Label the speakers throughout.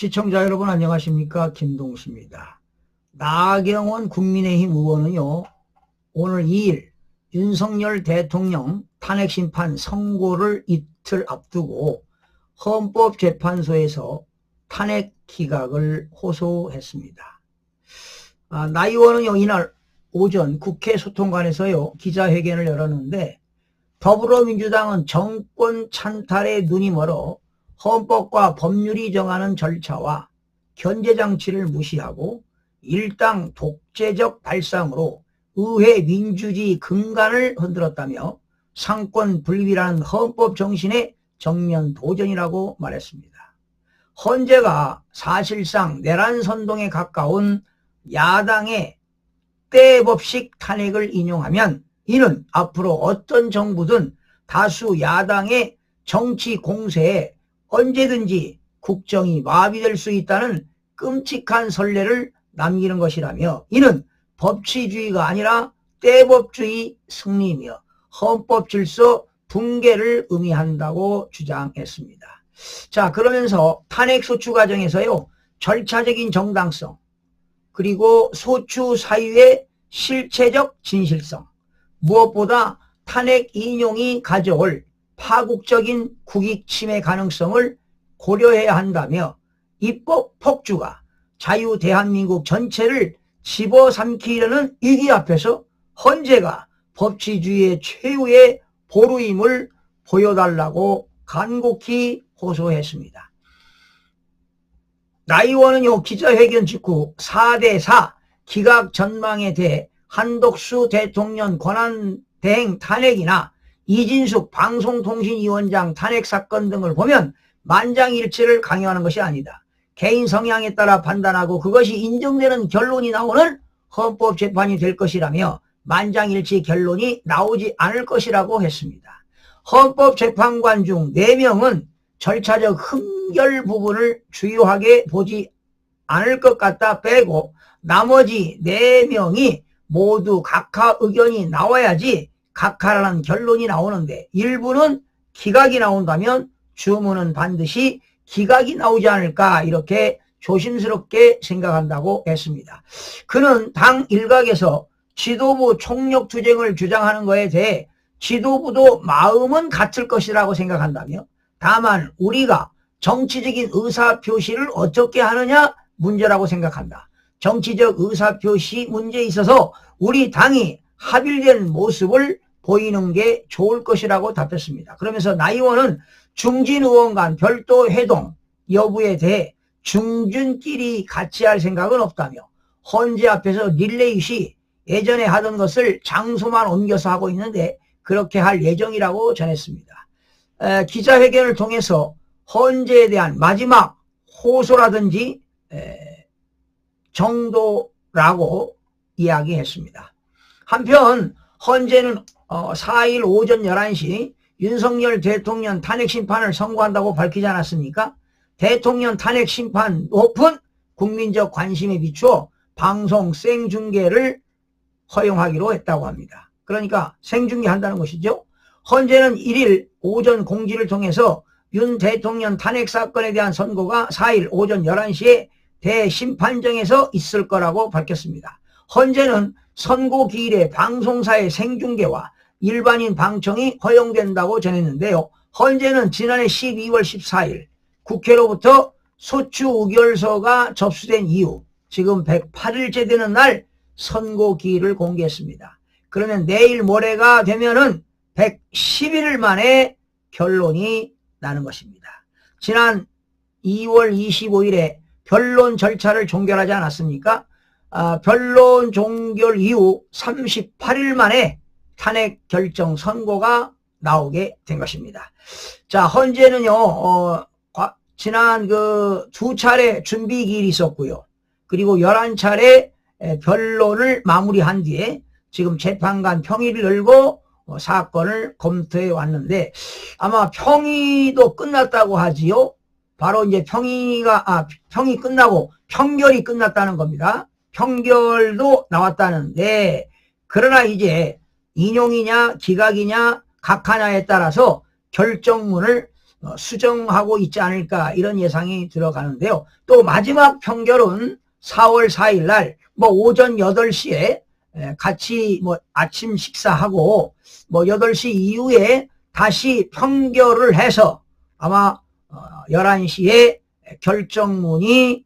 Speaker 1: 시청자 여러분 안녕하십니까? 김동수입니다. 나경원 국민의힘 의원은요, 오늘 2일 윤석열 대통령 탄핵심판 선고를 이틀 앞두고 헌법재판소에서 탄핵 기각을 호소했습니다. 나 의원은요, 이날 오전 국회 소통관에서요, 기자회견을 열었는데, 더불어민주당은 정권 찬탈에 눈이 멀어 헌법과 법률이 정하는 절차와 견제장치를 무시하고 일당 독재적 발상으로 의회 민주주의 근간을 흔들었다며 상권 분립이라는 헌법 정신의 정면 도전이라고 말했습니다. 헌재가 사실상 내란 선동에 가까운 야당의 때법식 탄핵을 인용하면 이는 앞으로 어떤 정부든 다수 야당의 정치 공세에 언제든지 국정이 마비될 수 있다는 끔찍한 선례를 남기는 것이라며, 이는 법치주의가 아니라 때법주의 승리이며 헌법 질서 붕괴를 의미한다고 주장했습니다. 자, 그러면서 탄핵 소추 과정에서요, 절차적인 정당성, 그리고 소추 사유의 실체적 진실성, 무엇보다 탄핵 인용이 가져올 파국적인 국익 침해 가능성을 고려해야 한다며, 입법 폭주가 자유 대한민국 전체를 집어삼키려는 위기 앞에서 헌재가 법치주의의 최후의 보루임을 보여달라고 간곡히 호소했습니다. 나 의원은요, 기자회견 직후 4대4 기각 전망에 대해 한덕수 대통령 권한대행 탄핵이나 이진숙 방송통신위원장 탄핵 사건 등을 보면 만장일치를 강요하는 것이 아니다. 개인 성향에 따라 판단하고 그것이 인정되는 결론이 나오는 헌법재판이 될 것이라며 만장일치 결론이 나오지 않을 것이라고 했습니다. 헌법재판관 중 4명은 절차적 흠결 부분을 주요하게 보지 않을 것 같다 빼고 나머지 4명이 모두 각하 의견이 나와야지 각하라는 결론이 나오는데, 일부는 기각이 나온다면 주문은 반드시 기각이 나오지 않을까, 이렇게 조심스럽게 생각한다고 했습니다. 그는 당 일각에서 지도부 총력투쟁을 주장하는 것에 대해 지도부도 마음은 같을 것이라고 생각한다며, 다만 우리가 정치적인 의사표시를 어떻게 하느냐 문제라고 생각한다. 정치적 의사표시 문제에 있어서 우리 당이 합일된 모습을 보이는 게 좋을 것이라고 답했습니다. 그러면서 나 의원은 중진 의원 간 별도 회동 여부에 대해 중진끼리 같이 할 생각은 없다며, 헌재 앞에서 릴레이시 예전에 하던 것을 장소만 옮겨서 하고 있는데 그렇게 할 예정이라고 전했습니다. 기자회견을 통해서 헌재에 대한 마지막 호소라든지 정도라고 이야기했습니다. 한편 헌재는 4일 오전 11시 윤석열 대통령 탄핵심판을 선고한다고 밝히지 않았습니까? 대통령 탄핵심판 높은 국민적 관심에 비추어 방송 생중계를 허용하기로 했다고 합니다. 그러니까 생중계한다는 것이죠. 헌재는 1일 오전 공지를 통해서 윤 대통령 탄핵 사건에 대한 선고가 4일 오전 11시에 대심판정에서 있을 거라고 밝혔습니다. 헌재는 선고 기일에 방송사의 생중계와 일반인 방청이 허용된다고 전했는데요. 헌재는 지난해 12월 14일 국회로부터 소추 의결서가 접수된 이후 지금 108일째 되는 날 선고 기일을 공개했습니다. 그러면 내일 모레가 되면은 111일 만에 결론이 나는 것입니다. 지난 2월 25일에 변론 절차를 종결하지 않았습니까? 변론 종결 이후 38일 만에 탄핵 결정 선고가 나오게 된 것입니다. 자, 헌재는요, 지난 그 2차례 준비 기일이 있었고요. 그리고 11차례 변론을 마무리한 뒤에 지금 재판관 평의를 열고 사건을 검토해 왔는데, 아마 평의도 끝났다고 하지요. 바로 이제 평의 끝나고 평결이 끝났다는 겁니다. 평결도 나왔다는데, 그러나 이제 인용이냐 기각이냐 각하냐에 따라서 결정문을 수정하고 있지 않을까 이런 예상이 들어가는데요. 또 마지막 평결은 4월 4일 날 오전 8시에 같이 아침 식사하고 8시 이후에 다시 평결을 해서 아마 11시에 결정문이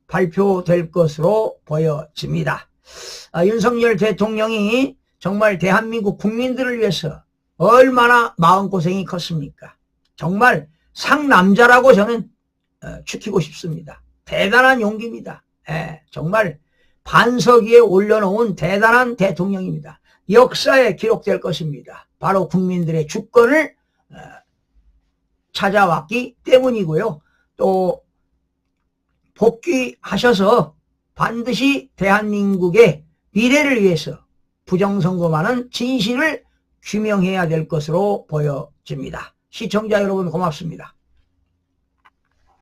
Speaker 1: 발표될 것으로 보여집니다. 윤석열 대통령이 정말 대한민국 국민들을 위해서 얼마나 마음고생이 컸습니까? 정말 상남자라고 저는 추키고 싶습니다. 대단한 용기입니다. 정말 반석 위에 올려놓은 대단한 대통령입니다. 역사에 기록될 것입니다. 바로 국민들의 주권을 찾아왔기 때문이고요. 또 복귀하셔서 반드시 대한민국의 미래를 위해서 부정선거만은 진실을 규명해야 될 것으로 보여집니다. 시청자 여러분 고맙습니다.